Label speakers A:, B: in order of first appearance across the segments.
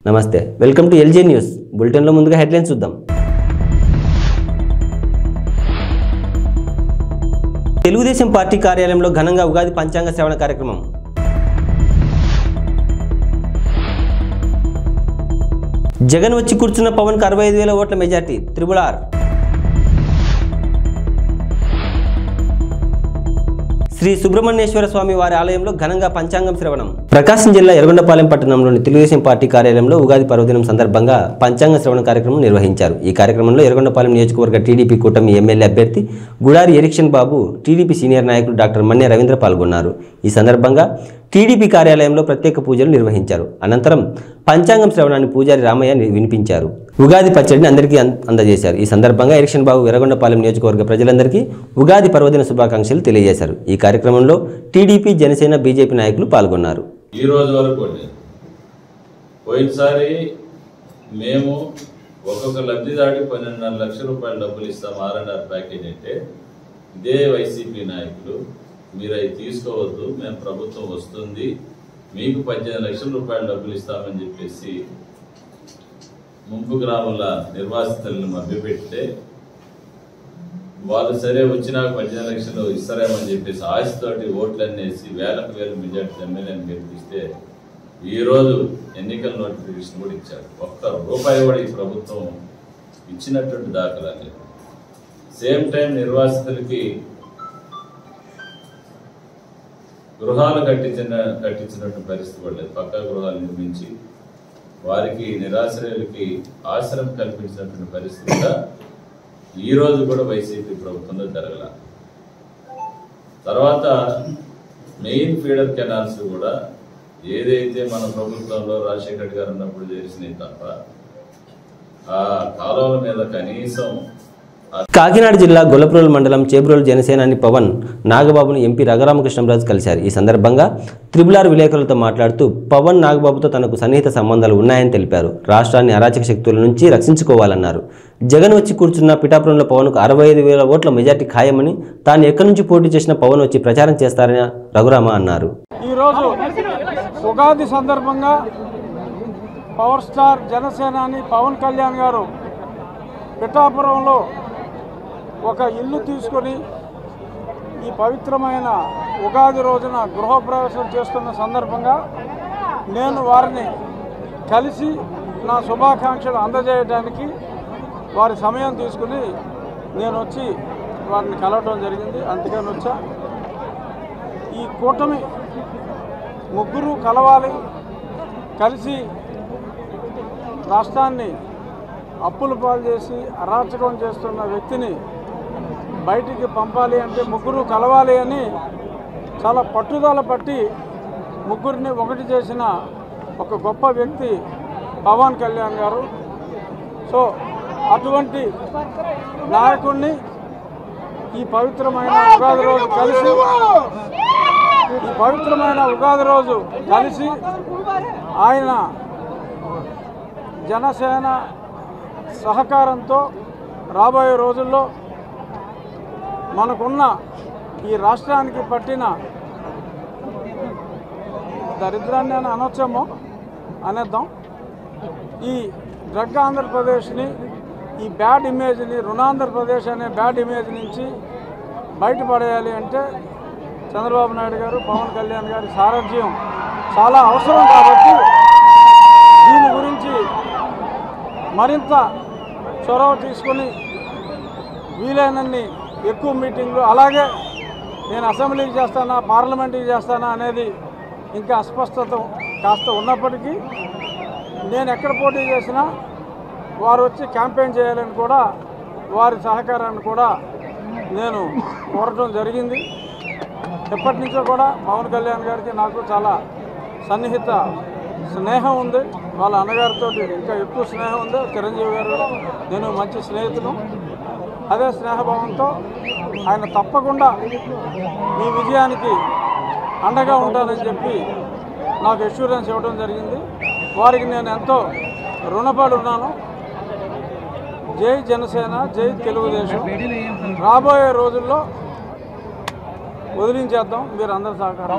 A: నమస్తే, welcome to LJ news. బులెటిన్లో ముందుగా హెడ్లైన్స్ చూద్దాం. తెలుగుదేశం పార్టీ కార్యాలయంలో ఘనంగా ఉగాది పంచాంగ శ్రవణ కార్యక్రమం. జగన్ వచ్చి కూర్చున్న పవన్కు 65,000 ఓట్ల మెజార్టీ, త్రిబుల్-ఆర్. శ్రీ సుబ్రహ్మణ్యేశ్వర స్వామి వారి ఆలయంలో ఘనంగా పంచాంగం శ్రవణం. ప్రకాశం జిల్లా ఎర్రగొండపాలెం పట్టణంలోని తెలుగుదేశం పార్టీ కార్యాలయంలో ఉగాది పర్వదినం సందర్భంగా పంచాంగ శ్రవణ కార్యక్రమం నిర్వహించారు. ఈ కార్యక్రమంలో ఎర్రగొండపాలెం నియోజకవర్గ టీడీపీ కూటమి ఎమ్మెల్యే అభ్యర్థి గుడారి ఎరిక్షన్ బాబు, టీడీపీ సీనియర్ నాయకులు డాక్టర్ మన్య రవీంద్ర పాల్గొన్నారు. ఈ సందర్భంగా టీడీపీ కార్యాలయంలో ప్రత్యేక పూజలు నిర్వహించారు. అనంతరం పంచాంగం శ్రవణాన్ని పూజారి రామయ్య వినిపించారు. ఉగాది పచ్చడిని అందరికీ అందజేశారు. ఈ సందర్భంగా ఎరిక్షన్ బాబు ఎర్రగొండపాలెం నియోజకవర్గ ప్రజలందరికీ ఉగాది పర్వదిన శుభాకాంక్షలు తెలియజేశారు. ఈ కార్యక్రమంలో టీడీపీ, జనసేన, బీజేపీ నాయకులు పాల్గొన్నారు.
B: ఈ రోజు వరకు పోయినసారి మేము ఒక్కొక్క లబ్ధిదాడి 12.5 లక్షల రూపాయల డబ్బులు ఇస్తాం R&R ప్యాకేజ్ అంటే, ఇదే వైసీపీ నాయకులు మీరు అవి తీసుకోవద్దు, మేము ప్రభుత్వం వస్తుంది మీకు 18 లక్షల రూపాయల డబ్బులు ఇస్తామని చెప్పేసి ముంపు గ్రామాల నిర్వాసితులను మభ్యపెడితే, వాళ్ళు సరే వచ్చినా 18 లక్షలు ఇస్తారేమని చెప్పేసి ఆశతోటి ఓట్లన్నీ వేసి వేలకు వేలు మెజార్టీ ఎమ్మెల్యేని గెలిపిస్తే ఈరోజు ఎన్నికల నోటిఫికేషన్ కూడా ఇచ్చారు. ఒక్క రూపాయి కూడా ఈ ప్రభుత్వం ఇచ్చినటువంటి దాఖలా లేదు. సేమ్ టైం నిర్వాసితులకి గృహాలు కట్టించినటువంటి పరిస్థితి కూడా లేదు. పక్కా గృహాలు నిర్మించి వారికి నిరాశ్రయులకి ఆశ్రయం కల్పించినటువంటి పరిస్థితి కూడా ఈ రోజు కూడా వైసీపీ ప్రభుత్వంలో జరగల. తర్వాత మెయిన్ ఫీడర్ కెనాల్స్ కూడా ఏదైతే మన ప్రభుత్వంలో రాజశేఖర రెడ్డి గారు ఉన్నప్పుడు చేసినాయి తప్ప ఆ కాలువల మీద కనీసం.
A: కాకినాడ జిల్లా గొల్లప్రోలు మండలం చేబ్రోలు జనసేనాని పవన్ నాగబాబును ఎంపీ రఘురామకృష్ణంరాజు కలిశారు. ఈ సందర్భంగా త్రిబుల్-ఆర్ విలేకరులతో మాట్లాడుతూ పవన్ నాగబాబుతో తనకు సన్నిహిత సంబంధాలు ఉన్నాయని తెలిపారు. రాష్ట్రాన్ని అరాచక శక్తుల నుంచి రక్షించుకోవాలన్నారు. జగన్ వచ్చి కూర్చున్న పిఠాపురంలో పవన్కు 65,000 ఓట్ల మెజార్టీ ఖాయమని, తాను ఎక్కడి నుంచి పోటీ చేసిన పవన్ వచ్చి ప్రచారం చేస్తారని రఘురామ అన్నారు.
C: ఈరోజు ఉగాది సందర్భంగా పవర్ స్టార్ జనసేనాని పవన్ కళ్యాణ్ గారు పిఠాపురంలో ఒక ఇల్లు తీసుకొని ఈ పవిత్రమైన ఉగాది రోజున గృహప్రవేశం చేస్తున్న సందర్భంగా నేను వారిని కలిసి నా శుభాకాంక్షలు అందజేయడానికి వారి సమయం తీసుకుని నేను వచ్చి వారిని కలవడం జరిగింది. అందుకని వచ్చా. ఈ కూటమి ముగ్గురు కలవాలి, కలిసి రాష్ట్రాన్ని అప్పుల పాలు చేసి అరాచకం చేస్తున్న వ్యక్తిని బయటికి పంపాలి అంటే ముగ్గురు కలవాలి అని చాలా పట్టుదల పట్టి ముగ్గురిని ఒకటి చేసిన ఒక గొప్ప వ్యక్తి పవన్ కళ్యాణ్ గారు. సో అటువంటి నాయకుడిని ఈ పవిత్రమైన ఉగాది రోజు కలిసి ఆయన జనసేన సహకారంతో రాబోయే రోజుల్లో మనకున్న ఈ రాష్ట్రానికి పట్టిన దరిద్రాన్ని అని అనొచ్చేమో అనేద్దాం, ఈ డ్రగ్ ఆంధ్రప్రదేశ్ని, ఈ బ్యాడ్ ఇమేజ్ని, రుణాంధ్రప్రదేశ్ అనే బ్యాడ్ ఇమేజ్ నుంచి బయటపడేయాలి అంటే చంద్రబాబు నాయుడు గారు, పవన్ కళ్యాణ్ గారి సారథ్యం చాలా అవసరం. కాబట్టి దీని గురించి మరింత చొరవ తీసుకొని వీలైనన్ని ఎక్కువ మీటింగ్లు, అలాగే నేను అసెంబ్లీకి చేస్తానా పార్లమెంట్కి చేస్తానా అనేది ఇంకా అస్పష్టత కాస్త ఉన్నప్పటికీ నేను ఎక్కడ పోటీ చేసినా వారు వచ్చి క్యాంపెయిన్ చేయాలని కూడా వారి సహకారాన్ని కూడా నేను కోరటం జరిగింది. ఎప్పటి నుంచో కూడా పవన్ కళ్యాణ్ గారికి నాకు చాలా సన్నిహిత స్నేహం ఉంది. వాళ్ళ అన్నగారితో ఇంకా ఎక్కువ స్నేహం ఉంది. చిరంజీవి గారు నేను మంచి స్నేహితులు. అదే స్నేహభావంతో ఆయన తప్పకుండా ఈ విజయానికి అండగా ఉంటానని చెప్పి నాకు అష్యూరెన్స్ ఇవ్వడం జరిగింది. వారికి నేను ఎంతో రుణపడి ఉన్నాను. జై జనసేన, జై తెలుగుదేశం. రాబోయే రోజుల్లో వదిలించేద్దాం. మీరు అందరూ సహకారం.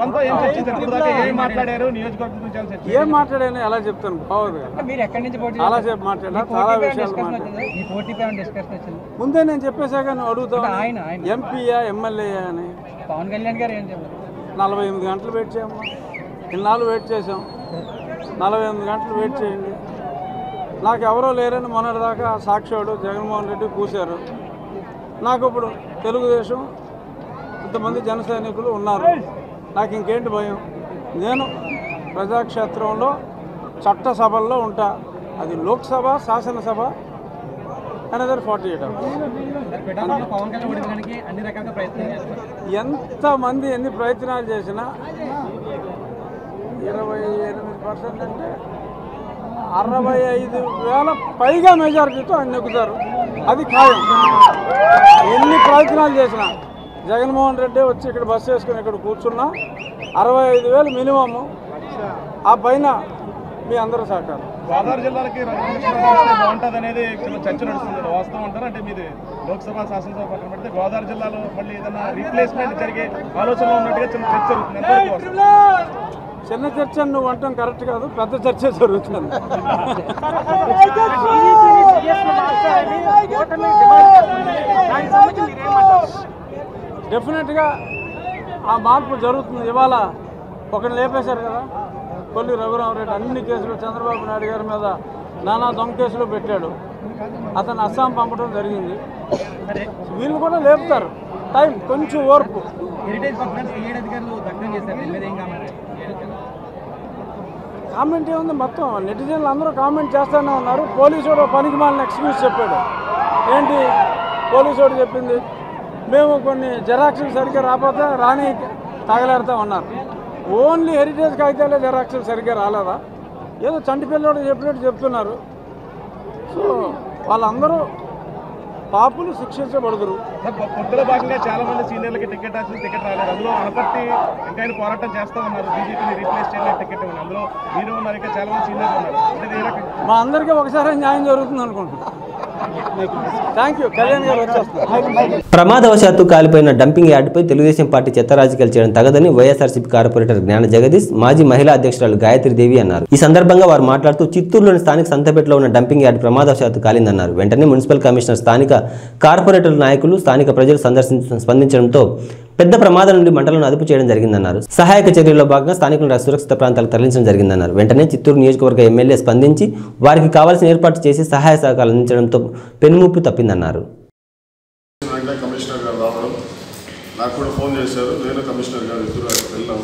C: ఏం మాట్లాడాను ఎలా చెప్తాను, బాగోదు కదా. చాలాసేపు మాట్లాడా, చాలా విషయాలు ముందే నేను చెప్పేశాక నువ్వు అడుగుతావు ఎంపీయా ఎమ్మెల్యేయా అని.
D: పవన్ కళ్యాణ్ గారు ఏం చెప్పారు?
C: 48 గంటలు వెయిట్ చేయమ్మా. ఇన్నాళ్ళు వెయిట్ చేసాం, 48 గంటలు వెయిట్ చేయండి. నాకు ఎవరో లేరని మొన్నటిదాకా సాక్షాడు జగన్మోహన్ రెడ్డి కూశారు. నాకు ఇప్పుడు తెలుగుదేశం ఇంతమంది జన సైనికులు ఉన్నారు. నాకు ఇంకేంటి భయం? నేను ప్రజాక్షేత్రంలో చట్టసభల్లో ఉంటా. అది లోక్సభ, శాసనసభ, అనదర్ 48 hours. ఎంతమంది ఎన్ని ప్రయత్నాలు చేసినా 28% అంటే 65,000 పైగా మెజారిటీతో ఆయన నెగ్గుతారు. అది ఖాయం. ఎన్ని ప్రయత్నాలు చేసినా జగన్మోహన్ రెడ్డి వచ్చి ఇక్కడ బస్సు వేసుకుని ఇక్కడ కూర్చున్నా 65,000 మినిమము. ఆ పైన మీ అందరూ సహకారం.
E: గోదావరి జిల్లాలకి బాగుంటుంది అనేది చర్చ నడుస్తుంది. వాస్తవం అంటారు అంటే మీది లోక్సభ శాసనసభ పక్కన పెడితే గోదావరి జిల్లాలో మళ్ళీ ఏదైనా రీప్లేస్మెంట్ జరిగే ఆలోచనలో ఉన్నట్టుగా చిన్న చర్చ జరుగుతుంది.
C: చిన్న చర్చ నువ్వు అంటాం కరెక్ట్ కాదు, పెద్ద చర్చ జరుగుతుంది. డెఫినెట్గా ఆ మార్పు జరుగుతుంది. ఇవాళ ఒకరిని లేపేశారు కదా, కొల్లి రఘురామరెడ్డి. అన్ని కేసులు చంద్రబాబు నాయుడు గారి మీద నానా దొంగ కేసులు పెట్టాడు. అతను అస్సాం పంపడం జరిగింది. వీళ్ళు కూడా లేపుతారు. టైం, కొంచెం ఓర్పు. కామెంట్ ఏముంది, మొత్తం నెటిజన్లు అందరూ కామెంట్ చేస్తూనే ఉన్నారు. పోలీసుడు పనికి మాలిన ఎక్స్క్యూజ్ చెప్పాడు. ఏంటి పోలీసుడు చెప్పింది? మేము కొన్ని జెరాక్స్లు సరిగ్గా రాకపోతే రాని తగలేడుతూ ఉన్నారు. ఓన్లీ హెరిటేజ్ కాగితాలే జెరాక్స్లు సరిగ్గా రాలేదా? ఏదో చంటి పిల్లడు చెప్పినట్టు చెప్తున్నారు. సో వాళ్ళందరూ పాపులు శిక్షించబడుదురు.
E: పొత్తులో భాగంగా చాలా మంది సీనియర్లకి టికెట్ రాలేదు. అందులో అనపర్తి ఇంకా ఆయన పోరాటం చేస్తామన్నారు. బీజేపీని రీప్లేస్ చేయడానికి టికెట్ ఉంది. అందులో మీరు ఉన్నారు, ఇంకా చాలా మంది సీనియర్లు ఉన్నారు.
C: మా అందరికీ ఒకసారి న్యాయం జరుగుతుంది అనుకుంటున్నాను. Thank you. కళ్యాణ్ గారు వచ్చేస్తారు.
A: ప్రమాదవశాత్తు కాలిపోయిన డంపింగ్ యార్డుపై తెలుగుదేశం పార్టీ చెత్త రాజకీయాలు చేయడం తగదని వైఎస్ఆర్సీపీ కార్పొరేటర్ జ్ఞాన జగదీష్, మాజీ మహిళా అధ్యక్షురాలు గాయత్రీదేవి అన్నారు. ఈ సందర్భంగా వారు మాట్లాడుతూ చిత్తూరులోని స్థానిక సంతపేటలో ఉన్న డంపింగ్ యార్డు ప్రమాదవశాత్తు కాలిందన్నారు. వెంటనే మున్సిపల్ కమిషనర్, స్థానిక కార్పొరేటర్ నాయకులు, స్థానిక ప్రజలు స్పందించడంతో పెద్ద ప్రమాదం నుండి మంటలను అదుపు చేయడం జరిగిందన్నారు. సహాయక చర్యల్లో భాగంగా స్థానికులను సురక్షిత ప్రాంతాలకు తరలించడం జరిగిందన్నారు. వెంటనే చిత్తూరు నియోజకవర్గ ఎమ్మెల్యే స్పందించి వారికి కావాల్సిన ఏర్పాటు చేసి సహాయ సహకారాలు అందించడంతో పెనుముప్పు తప్పిందన్నారు.
F: కమిషనర్ గారు రావడం, నాకు కూడా ఫోన్ చేశారు. నేను కమిషనర్ గారు ఇద్దరు వెళ్ళాం.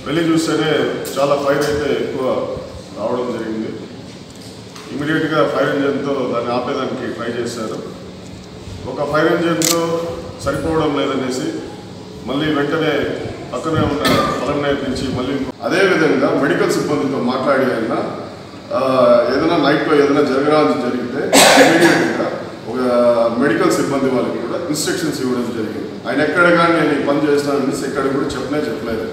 F: వెళ్ళి చూస్తేనే చాలా ఫైర్ అయితే ఎక్కువ రావడం జరిగింది. ఇమీడియట్గా ఫైర్ ఇంజన్తో దాన్ని ఆపేదానికి ట్రై చేశారు. ఒక ఫైర్ ఇంజన్తో సరిపోవడం లేదనేసి మళ్ళీ వెంటనే పక్కనే ఉన్న పలమనేరు నుంచి మళ్ళీ అదేవిధంగా మెడికల్ సిబ్బందితో మాట్లాడి అయినా ఏదైనా నైట్లో ఏదైనా జరిగితే ఇమీడియట్గా ఒక మెడికల్ సిబ్బంది వాళ్ళకి కూడా ఇన్స్ట్రక్షన్స్ ఇవ్వడం జరిగింది. ఆయన ఎక్కడ కానీ నేను ఈ పని చేస్తాననేసి ఎక్కడ కూడా చెప్పలేదు.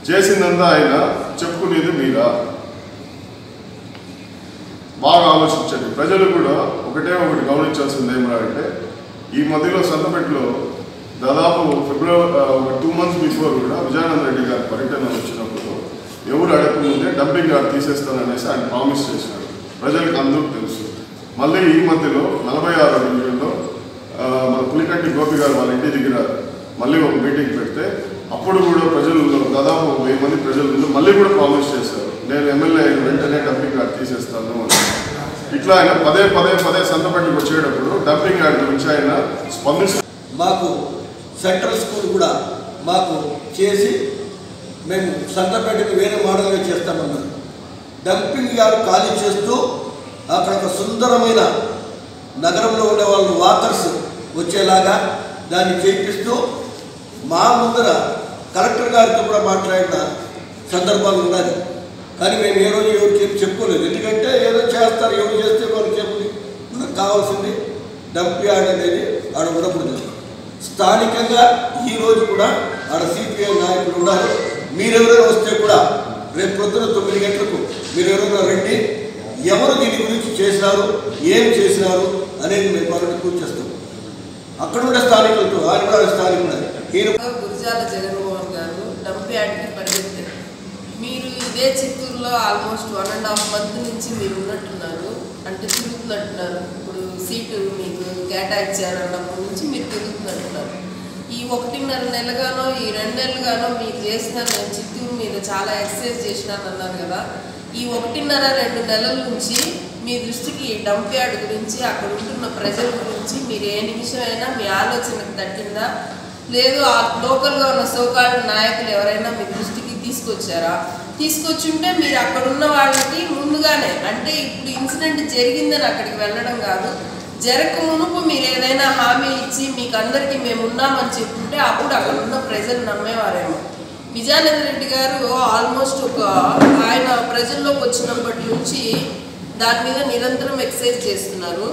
F: చేసిందంతా ఆయన చెప్పుకునేది మీరా? బాగా ఆలోచించండి. ప్రజలు కూడా ఒకటి గమనించాల్సింది ఏమరా అంటే, ఈ మధ్యలో సంతపేటలో దాదాపు ఫిబ్రవరి ఒక 2 months బిఫోర్ కూడా విజయానంద రెడ్డి గారి పర్యటన వచ్చినప్పుడు ఎవరు అడగకముందే డంపింగ్ యార్డ్ తీసేస్తాననేసి ఆయన ప్రామిస్ చేశారు. ప్రజలకు అందరూ తెలుసు. మళ్ళీ ఈ మధ్యలో 46వ డివిజన్లో మన పులికంటి గోపి గారు వాళ్ళ ఇంటి దగ్గర మళ్ళీ ఒక మీటింగ్ పెడితే అప్పుడు కూడా ప్రజల్లో దాదాపు 1000 మంది ప్రజలు మళ్ళీ కూడా ప్రామిస్ చేశారు, నేను ఎమ్మెల్యే అయిన వెంటనే డంపింగ్ యార్డ్ తీసేస్తాను అని. ఇట్లా ఆయన పదే సంతపేటకు వచ్చేటప్పుడు డంపింగ్ యార్డ్ గురించి ఆయన స్పందిస్తారు.
G: మాకు సెంట్రల్ స్కూల్ కూడా మాకు చేసి మేము సంతపేటకు వేరే మోడల్గా చేస్తామన్నారు. డంపింగ్ యార్డ్ ఖాళీ చేస్తూ అక్కడ ఒక సుందరమైన నగరంలో ఉండే వాళ్ళు వాకర్స్ వచ్చేలాగా దాన్ని చేయిస్తూ మా ముందర కలెక్టర్ గారితో కూడా మాట్లాడిన సందర్భాలు ఉన్నాయి. కానీ మేము ఏ రోజు ఎవరికి చెప్పుకోలేదు. ఎందుకంటే ఏదో చేస్తారు, ఎవరు చేస్తే వాళ్ళకి చెప్పుది. మనకు కావాల్సింది డంప్ యార్డ్ అనేది ఆడ ఉండకూడదు. స్థానికంగా ఈరోజు కూడా ఆడ సిపిఐ నాయకులు ఉన్నారు. మీరెవరైనా వస్తే కూడా రేపు పొద్దున 9 గంటలకు మీరు ఎవరైనా రండి. ఎవరు దీని గురించి చేసినారు, ఏం చేసినారు అనేది మేము వాళ్ళని కూర్చేస్తాం. అక్కడ ఉండే స్థానికులతో, ఆయన కూడా స్థానికుడు. ఈయన
D: గురజాల జగన్మోహన్ గారు డంప్ యార్డ్కి పరిగెత్తారు. మీరు ఇదే చిత్తూరులో ఆల్మోస్ట్ 1.5 month నుంచి మీరు ఉన్నట్టున్నారు, అంటే తిరుగుతున్నట్టున్నారు. ఇప్పుడు సీటు మీకు కేటాయించారన్నప్పటి నుంచి మీరు తిరుగుతున్నట్టున్నారు. ఈ 1.5 నెలగానో ఈ 2 నెలలుగానో మీరు చేసిన, నేను చిత్తూరు మీద చాలా ఎక్సర్సైజ్ చేసినాను అన్నారు కదా, ఈ 1.5-2 నెలల నుంచి మీ దృష్టికి ఈ డంప్ యార్డ్ గురించి, అక్కడ ఉంటున్న ప్రజల గురించి మీరు ఏ నిమిషమైనా మీ ఆలోచనకు తట్టిందా? లేదు ఆ లోకల్గా ఉన్న సోకాల్డ్ నాయకులు ఎవరైనా మీ దృష్టికి తీసుకొచ్చారా? తీసుకొచ్చుంటే మీరు అక్కడ ఉన్న వాళ్ళకి ముందుగానే, అంటే ఇప్పుడు ఇన్సిడెంట్ జరిగిందని అక్కడికి వెళ్ళడం కాదు, జరగక మునుపు మీరు ఏదైనా హామీ ఇచ్చి మీకు అందరికీ మేము ఉన్నామని చెప్పుంటే అప్పుడు అక్కడ ఉన్న ప్రజలు నమ్మేవారేమో. విజయానంద రెడ్డి గారు ఆల్మోస్ట్ ఆయన ప్రజల్లోకి వచ్చినప్పటి నుంచి దాని మీద నిరంతరం ఎక్సర్సైజ్ చేస్తున్నారు.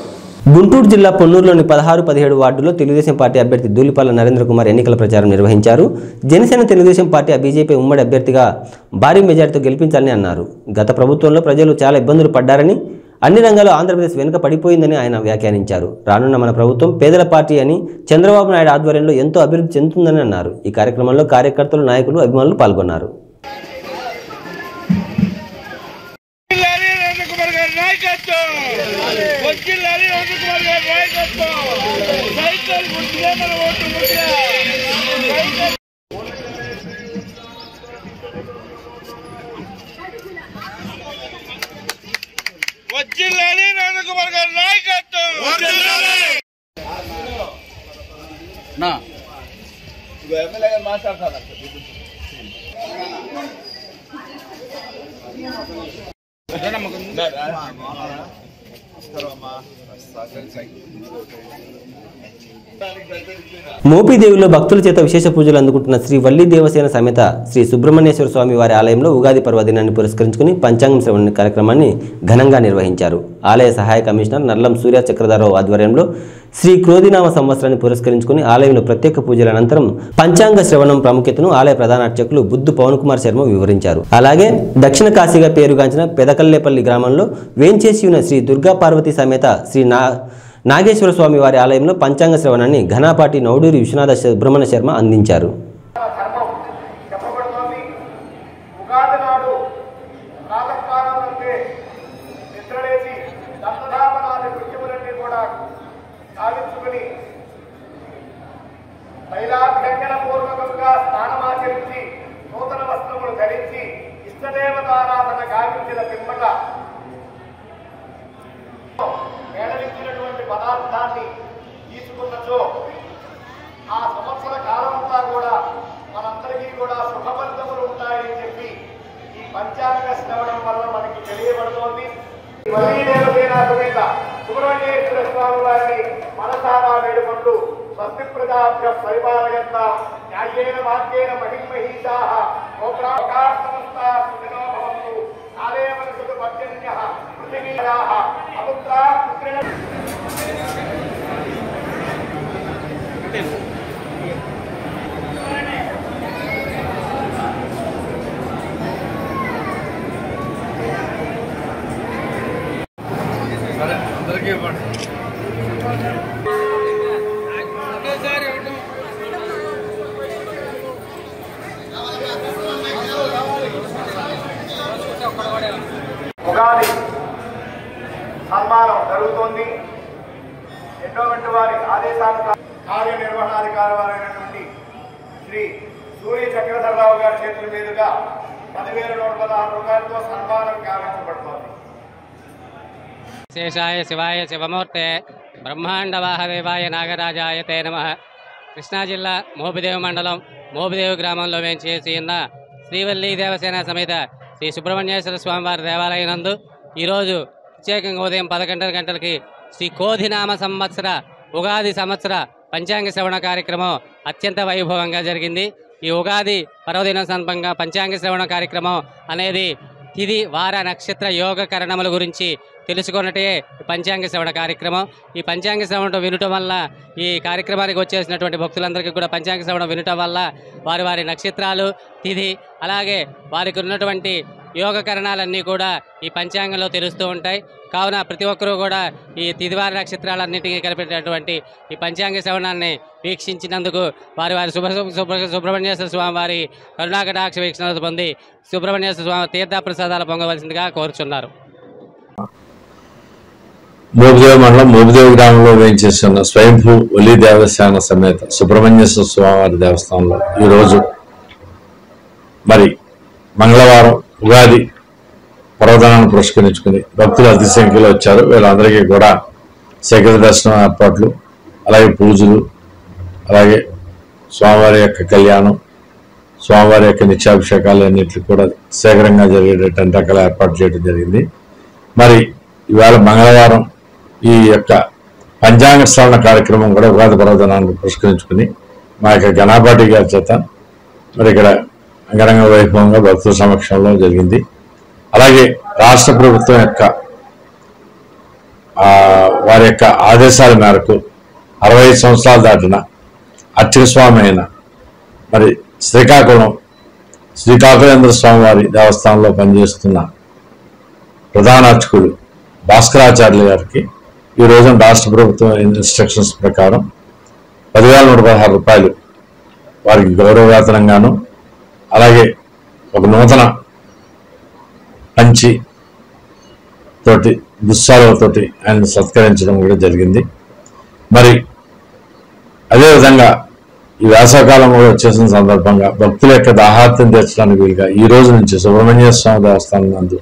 A: గుంటూరు జిల్లా పొన్నూరులోని 16-17 వార్డులో తెలుగుదేశం పార్టీ అభ్యర్థి ధూళిపాల నరేంద్ర కుమార్ ఎన్నికల ప్రచారం నిర్వహించారు. జనసేన తెలుగుదేశం పార్టీ బీజేపీ ఉమ్మడి అభ్యర్థిగా భారీ మెజార్టీతో గెలిపించాలని అన్నారు. గత ప్రభుత్వంలో ప్రజలు చాలా ఇబ్బందులు పడ్డారని, అన్ని రంగాల్లో ఆంధ్రప్రదేశ్ వెనుక పడిపోయిందని ఆయన వ్యాఖ్యానించారు. రానున్న మన ప్రభుత్వం పేదల పార్టీ అని, చంద్రబాబు నాయుడు ఆధ్వర్యంలో ఎంతో అభివృద్ధి చెందుతుందని అన్నారు. ఈ కార్యక్రమంలో కార్యకర్తలు, నాయకులు, అభిమానులు పాల్గొన్నారు. మోపిదేవిలో భక్తుల చేత విశేష పూజలు అందుకుంటున్న శ్రీ వల్లి దేవసేన సమేత శ్రీ సుబ్రహ్మణ్యేశ్వర స్వామి వారి ఆలయంలో ఉగాది పర్వదినాన్ని పురస్కరించుకుని పంచాంగం శ్రవణ కార్యక్రమాన్ని ఘనంగా నిర్వహించారు. ఆలయ సహాయ కమిషనర్ నల్లం సూర్య చక్రధరరావు ఆధ్వర్యంలో శ్రీ క్రోధినామ సంవత్సరాన్ని పురస్కరించుకుని ఆలయంలో ప్రత్యేక పూజల అనంతరం పంచాంగ శ్రవణం ప్రాముఖ్యతను ఆలయ ప్రధాన అర్చకులు బుద్ధు పవన్ కుమార్ శర్మ వివరించారు. అలాగే దక్షిణ కాశీగా పేరుగాంచిన పెదకల్లేపల్లి గ్రామంలో వేంచేసి ఉన్న శ్రీ దుర్గా పార్వతి సమేత శ్రీ నాగేశ్వర స్వామి వారి ఆలయంలో పంచాంగ శ్రవణాన్ని ఘనాపాటి నౌడూరి విశ్వనాథ సుబ్రహ్మణ్య శర్మ అందించారు.
H: తైలాభ్యంగనపూర్వకంగా స్నానమాచరించి నూతన వస్త్రములు ధరించి ఇష్టదేవతారాధన గావించిన పిమ్మట మేళవించినటువంటి పదార్థాన్ని తీసుకున్నచో ఆ సంవత్సర కాలమంతా కూడా మనందరికీ కూడా శుభఫలితములు ఉంటాయని చెప్పి ఈ పంచాంగ శ్రవణం వల్ల మనకి తెలియబడుతోంది. సుబ్రహ్మణ్యేశ్వర స్వామి వారిని మనసారా వేడుకుంటూ స్వస్తి ప్రజాభ్య పరిపాలయంత న్యాయేన మార్గేణ మహిమహీషాః లోకార్థమస్తాః సుఖినో భవంతు కాలే మనసు పర్జన్యః పృథివీయాః అపుత్రాః పుత్రిణ అందరికీ ఉగాది సన్మానం జరుగుతోంది. ఎండోమెంట్ వారి ఆదేశానుసారం కార్యనిర్వహణాధికారి శ్రీ సూర్య చక్రధరరావు గారి చేతుల మీదుగా 10,116 రూపాయలతో సన్మానం గావించబడుతోంది.
I: శేషాయ శివాయ శివమూర్తే బ్రహ్మాండవాహదేవాయ నాగరాజాయ తే నమః. కృష్ణా జిల్లా మోపిదేవి మండలం మోపిదేవి గ్రామంలో వేంచేసి ఉన్న శ్రీవల్లి దేవసేన సమేత శ్రీ సుబ్రహ్మణ్యేశ్వర స్వామివారి దేవాలయం నందు ఈరోజు ప్రత్యేకంగా ఉదయం 11 గంటలకి శ్రీ కోధినామ సంవత్సర ఉగాది సంవత్సర పంచాంగ శ్రవణ కార్యక్రమం అత్యంత వైభవంగా జరిగింది. ఈ ఉగాది పర్వదినం సందర్భంగా పంచాంగ శ్రవణ కార్యక్రమం అనేది తిథి వార నక్షత్ర యోగ కరణముల గురించి తెలుసుకున్నట్టే పంచాంగ శ్రవణ కార్యక్రమం. ఈ పంచాంగ శ్రవణం వినటం వల్ల ఈ కార్యక్రమానికి వచ్చేసినటువంటి భక్తులందరికీ కూడా పంచాంగ శ్రవణం వినటం వల్ల వారి వారి నక్షత్రాలు, తిథి, అలాగే వారికి ఉన్నటువంటి యోగకరణాలన్నీ కూడా ఈ పంచాంగంలో తెలుస్తూ ఉంటాయి. కావున ప్రతి ఒక్కరూ కూడా ఈ తిదివార నక్షత్రాలన్నింటినీ కలిపేటటువంటి ఈ పంచాంగ శ్రవణాన్ని వీక్షించినందుకు వారి సుబ్రహ్మణ్యేశ్వర స్వామి వారి కరుణాకటాక్ష వీక్షణ పొంది సుబ్రహ్మణ్యేశ్వర స్వామి తీర్థప్రసాదాలు పొందవలసిందిగా కోరుచున్నారు.
J: మోపిదేవి మండలం మోపిదేవి గ్రామంలో వేయించేస్తున్న స్వయంభూ ఒలి దేవస్థాన సమేత సుబ్రహ్మణ్యేశ్వర స్వామివారి దేవస్థానంలో ఈరోజు మరి మంగళవారం ఉగాది పర్వదినాన్ని పురస్కరించుకుని భక్తులు అతి సంఖ్యలో వచ్చారు. వీళ్ళందరికీ కూడా శేఖర దర్శనం ఏర్పాట్లు, అలాగే పూజలు, అలాగే స్వామివారి యొక్క కళ్యాణం, స్వామివారి యొక్క నిత్యాభిషేకాలు అన్నింటికి కూడా శేఖరంగా జరిగేటటువంటి రకాల ఏర్పాటు చేయడం జరిగింది. మరి ఇవాళ మంగళవారం ఈ యొక్క పంచాంగ శ్రవణ కార్యక్రమం కూడా ఉగాది పర్వదినాన్ని పురస్కరించుకుని మా యొక్క గణపాటి గారి చేత మరి ఇక్కడ అంగరంగ వైభవంగా భక్తుల సమక్షంలో జరిగింది. అలాగే రాష్ట్ర ప్రభుత్వం యొక్క వారి యొక్క ఆదేశాల మేరకు 65 సంవత్సరాలు దాటిన అర్చక స్వామి అయిన మరి శ్రీకాకుళేంద్ర స్వామి వారి దేవస్థానంలో పనిచేస్తున్న ప్రధాన అర్చకులు భాస్కరాచార్యులు గారికి ఈ రోజున రాష్ట్ర ప్రభుత్వం ఇన్స్ట్రక్షన్స్ ప్రకారం 10,116 రూపాయలు వారికి గౌరవవేతనంగాను, అలాగే ఒక నూతన పంచి తోటి దుస్సాలతోటి ఆయన సత్కరించడం కూడా జరిగింది. మరి అదేవిధంగా ఈ వేసవకాలం కూడా వచ్చేసిన సందర్భంగా భక్తుల యొక్క దాహార్తం తీర్చడానికి వీలుగా ఈ రోజు నుంచి సుబ్రహ్మణ్య స్వామి దేవస్థానం నందు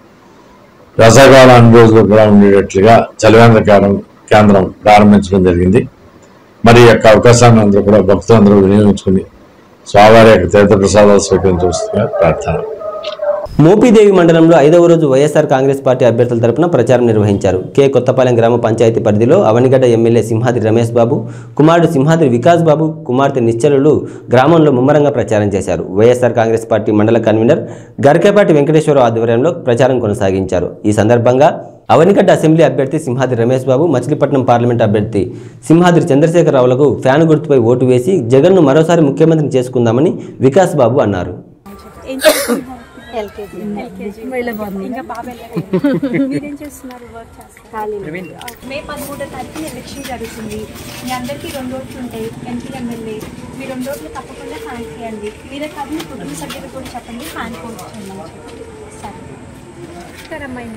J: వేసవకాలం అన్ని రోజులు కూడా ఉండేటట్లుగా చలివేంద్ర కేంద్రం ప్రారంభించడం జరిగింది. మరి ఈ యొక్క అవకాశాన్ని అందరూ కూడా భక్తులందరూ వినియోగించుకుని స్వామివారి యొక్క తీర్థప్రసాదాలు స్వీకరించవలసిందిగా ప్రార్థన.
A: మోపిదేవి మండలంలో 5వ రోజు వైఎస్ఆర్ కాంగ్రెస్ పార్టీ అభ్యర్థుల తరపున ప్రచారం నిర్వహించారు. కె కొత్తపాలెం గ్రామ పంచాయతీ పరిధిలో అవనిగడ్డ ఎమ్మెల్యే సింహాద్రి రమేష్ బాబు, కుమారుడు సింహాద్రి వికాస్ బాబు, కుమార్తె నిశ్చలులు గ్రామంలో ముమ్మరంగా ప్రచారం చేశారు. వైఎస్ఆర్ కాంగ్రెస్ పార్టీ మండల కన్వీనర్ గరికపాటి వెంకటేశ్వరరావు ఆధ్వర్యంలో ప్రచారం కొనసాగించారు. ఈ సందర్భంగా అవనిగడ్డ అసెంబ్లీ అభ్యర్థి సింహాద్రి రమేష్ బాబు, మచిలీపట్నం పార్లమెంట్ అభ్యర్థి సింహాద్రి చంద్రశేఖరరావులకు ఫ్యాన్ గుర్తుపై ఓటు వేసి జగన్ను మరోసారి ముఖ్యమంత్రిని చేసుకుందామని వికాస్ బాబు అన్నారు.
K: మే 13వ తారీఖున ఎలక్షన్ జరుగుతుంది. మీ అందరికీ 2 ఓట్లు ఉంటాయి. ఎంపీ ఎమ్మెల్యే మీ 2 ఓట్లు తప్పకుండా ఫ్యాన్ చేయండి. మీరే కాదు మీ కుటుంబ సభ్యులు కూడా చెప్పండి ఫ్యాన్ కోట్ చేయండి. సరే అమ్మాయి,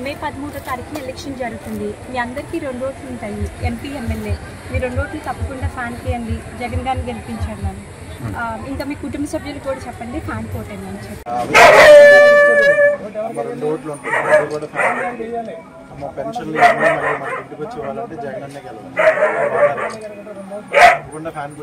K: మే 13వ తారీఖున ఎలక్షన్ జరుగుతుంది. మీ అందరికీ 2 ఓట్లు ఉంటాయి. ఎంపీ ఎమ్మెల్యే మీ 2 ఓట్లు తప్పకుండా ఫ్యాన్ చేయండి. జగన్ గారిని గెలిపించారు. ఇంకా మీ కుటుంబ సభ్యులు కూడా చెప్పండి ఫ్యాన్ కోటండి అని చెప్పి.
E: పెన్షన్లు మనకి ఇంటికి వచ్చి ఇవ్వాలంటే జగన్ అన్నే గెలవాలి. ఫ్యాన్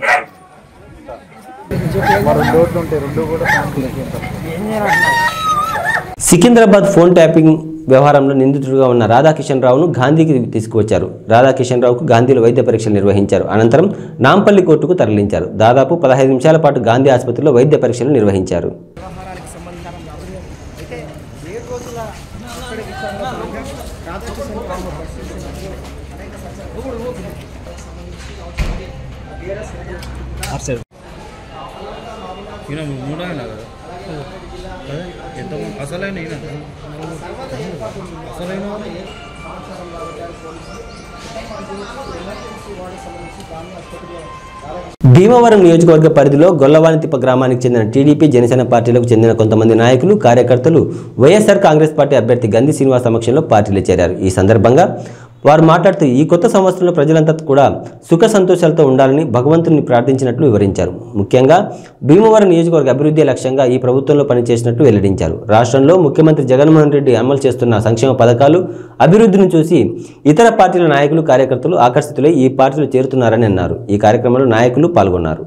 A: సికింద్రాబాద్ ఫోన్ ట్యాపింగ్ వ్యవహారంలో నిందితుడిగా ఉన్న రాధాకిషన్ రావును గాంధీకి తీసుకువచ్చారు. రాధాకిషన్ రావుకు గాంధీలో వైద్య పరీక్షలు నిర్వహించారు. అనంతరం నాంపల్లి కోర్టుకు తరలించారు. దాదాపు 15 నిమిషాల పాటు గాంధీ ఆసుపత్రిలో వైద్య పరీక్షలు నిర్వహించారు. భీమవరం నియోజకవర్గ పరిధిలో గొల్లవానితిప్ప గ్రామానికి చెందిన టీడీపీ, జనసేన పార్టీలకు చెందిన కొంతమంది నాయకులు, కార్యకర్తలు వైఎస్ఆర్ కాంగ్రెస్ పార్టీ అభ్యర్థి గంధి శ్రీనివాస్ సమక్షంలో పార్టీలో చేరారు. ఈ సందర్భంగా వారు మాట్లాడుతూ ఈ కొత్త సంవత్సరంలో ప్రజలంతా కూడా సుఖ సంతోషాలతో ఉండాలని భగవంతుని ప్రార్థించినట్లు వివరించారు. ముఖ్యంగా భీమవరం నియోజకవర్గ అభివృద్ధి లక్ష్యంగా ఈ ప్రభుత్వంలో పనిచేసినట్లు వెల్లడించారు. రాష్ట్రంలో ముఖ్యమంత్రి జగన్మోహన్ రెడ్డి అమలు చేస్తున్న సంక్షేమ పథకాలు, అభివృద్ధిని చూసి ఇతర పార్టీల నాయకులు, కార్యకర్తలు ఆకర్షితులై ఈ పార్టీలో చేరుతున్నారని అన్నారు. ఈ కార్యక్రమంలో నాయకులు పాల్గొన్నారు.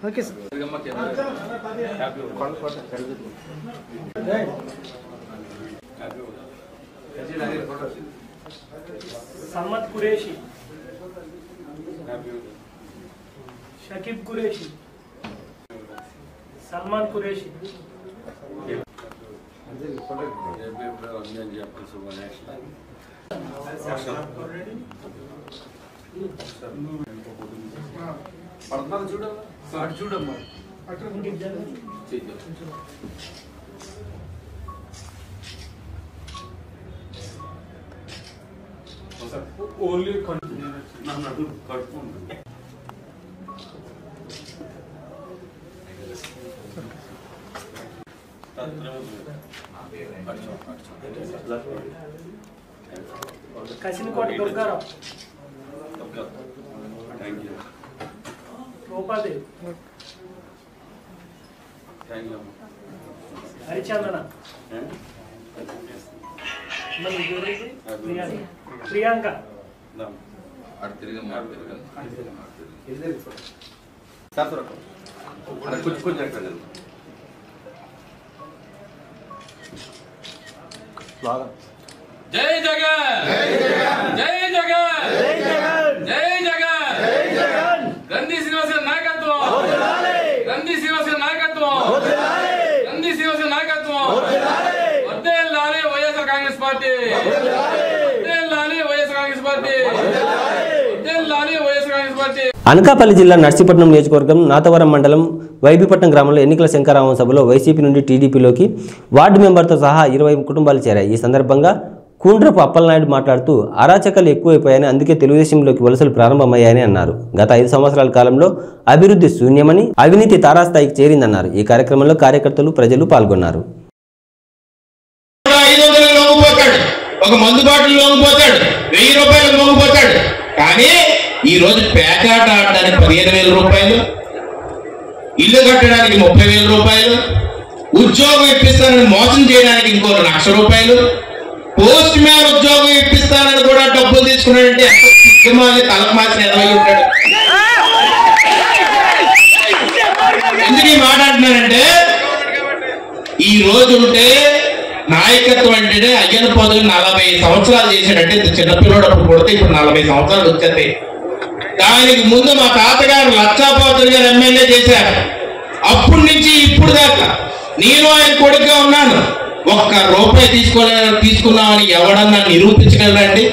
L: Okay sir.
M: సమ్మత్ కురేషి, షకీబ్ కురేషి, సల్మాన్ కురేషి,
L: చూడమ్మా
M: ఓన్లీ కసినకోటి దుర్గారావు, రూపాదేవి, హరిచందన, ప్రియాంక,
N: జై జగన్, జై జగన్, జై జగన్, గంధి శ్రీనివాస నాయకత్వం, గంధి శ్రీనివాస నాయకత్వం, గంధి శ్రీనివాస నాయకత్వం, వర్ధిల్లాలి వైఎస్ఆర్ కాంగ్రెస్ పార్టీ, వర్ధిల్లాలి వైఎస్ఆర్ కాంగ్రెస్ పార్టీ, వర్ధిల్లాలి వైఎస్ఆర్ కాంగ్రెస్ పార్టీ.
A: అనకాపల్లి జిల్లా నర్సీపట్నం నియోజకవర్గం నాతవరం మండలం వైబీపట్నం గ్రామంలో ఎన్నికల శంకరామం సభలో వైసీపీ నుండి టీడీపీలోకి వార్డు మెంబర్తో సహా 20 కుటుంబాలు చేరాయి. ఈ సందర్భంగా కూండ్రపు అప్పలనాయుడు మాట్లాడుతూ అరాచకాలు ఎక్కువైపోయాయని, అందుకే తెలుగుదేశంలోకి వలసలు ప్రారంభమయ్యాయని అన్నారు. గత 5 సంవత్సరాల కాలంలో అభివృద్ధి శూన్యమని, అవినీతి తారాస్థాయికి చేరిందన్నారు. ఈ కార్యక్రమంలో కార్యకర్తలు, ప్రజలు పాల్గొన్నారు.
O: ఒక మందు బాటిల్ లొంగిపోతాడు, 1000 రూపాయలు లొంగిపోతాడు. కానీ ఈ రోజు పేకాట ఆడడానికి 15,000 రూపాయలు, ఇల్లు కట్టడానికి 30,000 రూపాయలు, ఉద్యోగం ఇప్పిస్తానని మోసం చేయడానికి ఇంకో 1,00,000 రూపాయలు, పోస్ట్ మ్యాన్ ఉద్యోగం ఇప్పిస్తానని కూడా డబ్బులు తీసుకున్నాడంటే తలకు మార్చిన ఎదవై ఉంటాడు. ఎందుకు ఈ మాట అంటున్నానంటే, ఈ రోజు ఉంటే నాయకత్వం అంటేనే అయ్యన పదవి 40 సంవత్సరాలు చేశాడంటే, చిన్నపిల్లడు అప్పుడు కొడితే ఇప్పుడు 40 సంవత్సరాలు వచ్చేస్తాయి. దానికి ముందు మా తాతగారు లక్షాపాత్రులు గారు ఎమ్మెల్యే చేశారు. అప్పటి నుంచి ఇప్పుడు దాకా నేను ఆయన కొడుకుగా ఉన్నాను. 1 రూపాయి తీసుకున్నామని ఎవడన్నా నిరూపించగలరండి?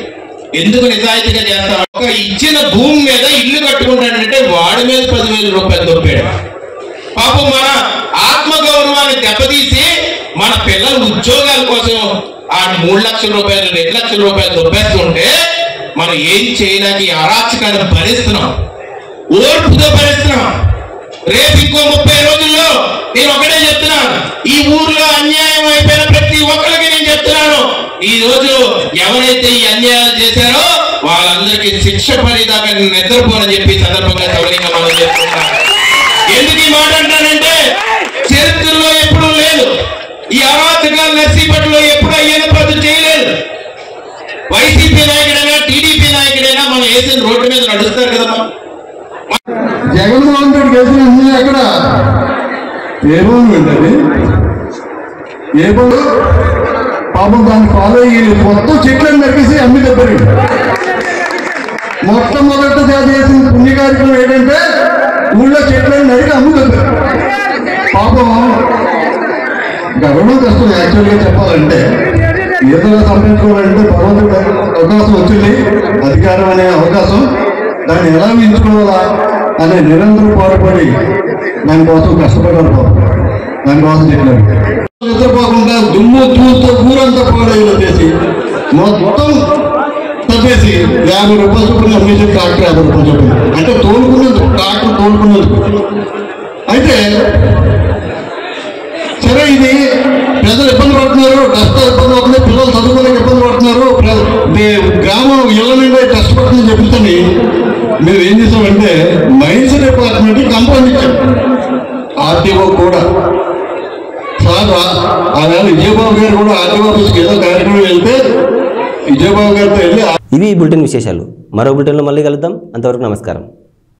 O: ఎందుకు నిజాయితీగా చేస్తాం? ఒక ఇచ్చిన భూమి మీద ఇల్లు కట్టుకుంటాడంటే వాడి మీద 10,000 రూపాయలు దొప్పాడు. పాపం మన ఆత్మగౌరవాన్ని దెబ్బతీసి మన పిల్లల ఉద్యోగాల కోసం ఆ 3 లక్షల రూపాయలు 2 లక్షల రూపాయలు దొబ్బేస్తుంటే మనం ఏం చేయలేక ఈ అరాచకాన్ని భరిస్తున్నాం, ఓర్పుతో భరిస్తున్నాం. రేపు ఇంకో 30 రోజుల్లో నేను ఒకటే చెప్తున్నాను, ఈ ఊర్లో అన్యాయం అయిపోయిన ప్రతి ఒక్కరికి నేను చెప్తున్నాను, ఈ రోజు ఎవరైతే ఈ అన్యాయాలు చేశారో వాళ్ళందరికీ శిక్ష పడేదాకా నిద్రపోనని చెప్పి సందర్భంగా సవరంగా మనం చెప్తున్నాం. ఎందుకు ఈ మాట అంటానంటే, చరిత్రలో ఎప్పుడూ లేదు ఈ అరాచకాలు. నర్సీపట్నంలో ఎప్పుడు అయ్యేది ప్రజలు చేయలేదు. వైసీపీ నాయకుడైనా టీడీపీ నాయకుడైనా మనం వేసిన రోడ్డు మీద నడుస్తారు కదా.
P: జగన్మోహన్ రెడ్డి వేసిన అన్ని అక్కడ ఏ భూమి ఉంటుంది, ఏ భూమి పాపం దాన్ని ఫాలో అయ్యి మొత్తం చెట్లను నరికేసి అమ్మి దెబ్బరి. మొట్టమొదట చేసిన పుణ్య కార్యక్రమం ఏంటంటే ఊళ్ళో చెట్లను నరికి అమ్మి దెబ్బరి. పాపం గర్వం కష్టం. యాక్చువల్గా చెప్పాలంటే ఈతలో సంపాదించుకోవాలంటే భగవంతుడు అవకాశం వచ్చింది, అధికారం అనే అవకాశం. దాన్ని ఎలా ఎంచుకోవాలా అనే నిరంతరం పాటుపడి దానికోసం కష్టపడ్డారు. దానికోసం చెప్పారు. నిద్రపోకుండా దుమ్ము చూస్తూ ఊరంతా పాడైనా చేసి మొత్తం తప్పేసి 50 రూపాయలు చొప్పున అమ్మేసి ట్రాక్టర్ 50 రూపాయలు చొప్పున, అంటే తోలుకున్నందుకు, ట్రాక్టర్ తోలుకున్నందుకు. అయితే సరే, ఇది ప్రజలు ఇబ్బంది పడుతున్నారు, కష్టాలు ఇబ్బంది పడుతున్నాయి, పిల్లలు చదువుకోలేక ఇబ్బంది పడుతున్నారు, గ్రామం ఇళ్ళ నుండి కష్టపడుతుందని చెప్తుంది. మేము ఏం చేసామంటే మైన్స్ డిపార్ట్మెంట్ కంపౌండ్ ఇచ్చాం, ఆర్టీఓ కూడా. సార్ ఆవేళ విజయబాబు గారు కూడా ఆర్టీఓ ఆఫీస్కి ఏదో కార్యక్రమం వెళ్తే విజయబాబు గారితో వెళ్ళి
A: ఇవి ఈ బులెటిన్ విశేషాలు. మరో బులెటిన్లో మళ్ళీ కలుద్దాం. అంతవరకు నమస్కారం.